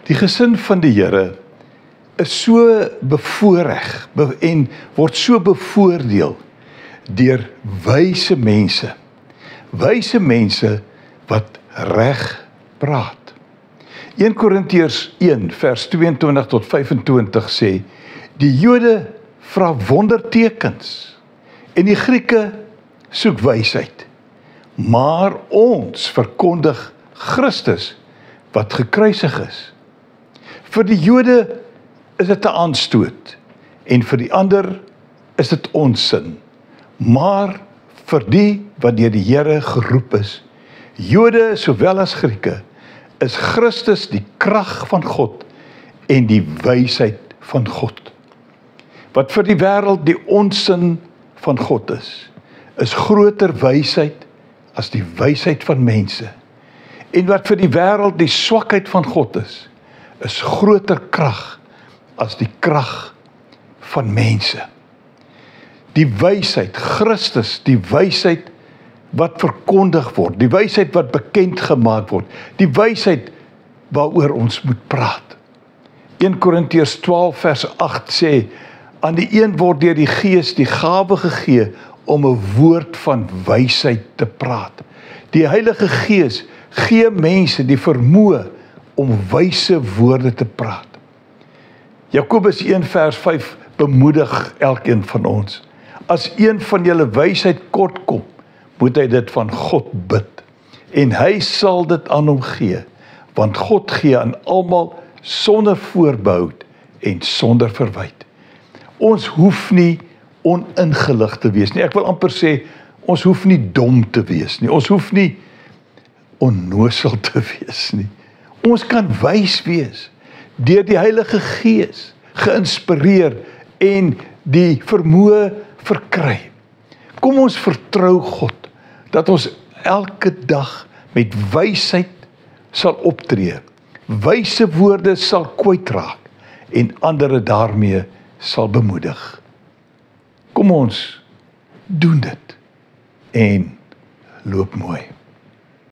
Die gesin van die Here is so bevoorreg en word so bevoordeel deur wyse mense. Wyse mense wat reg praat. 1 Korintiërs 1 vers 22 tot 25 sê, die Jode vra wondertekens en die Grieke soek wysheid. Maar ons verkondig Christus wat gekruisig is. Vir die Jode is dit 'n aanstoot en vir die ander is dit onsin. Maar vir die wat deur die Here geroep is, Jode sowel as Grieke, is Christus die krag van God en die wysheid van God. Wat vir die wêreld die onsin van God is groter wysheid as die wysheid van mense. En wat vir die wêreld die swakheid van God is groter krag as die krag van mense. Die wysheid, Christus, die wysheid wat verkondig word, die wysheid wat bekend gemaak word, die wysheid waaroor ons moet praat. 1 Korintiërs 12 vers 8 sê, aan die een word deur die Gees die gawe gegee om 'n woord van wysheid te praat. Die Heilige Gees gee mense die vermoë om wyse woorde te praat. Jakobus 1 vers 5 bemoedig elkeen van ons. As een van julle wysheid kort kom, moet hy dit van God bid. En hy sal dit aan hom gee, want God gee aan almal sonder voorbehoud en sonder verwyte. Ons hoef nie oningelig te wees nie. Ek wil amper sê, ons hoef nie dom te wees nie. Ons hoef nie onnosel te wees nie. Ons kan wys wees deur die Heilige Gees geïnspireer en die vermoë verkry. Kom ons vertrou God dat ons elke dag met wysheid sal optree. Wyse woorde sal kwytraak en ander daarmee sal bemoedig. Kom ons doen dit en loop mooi.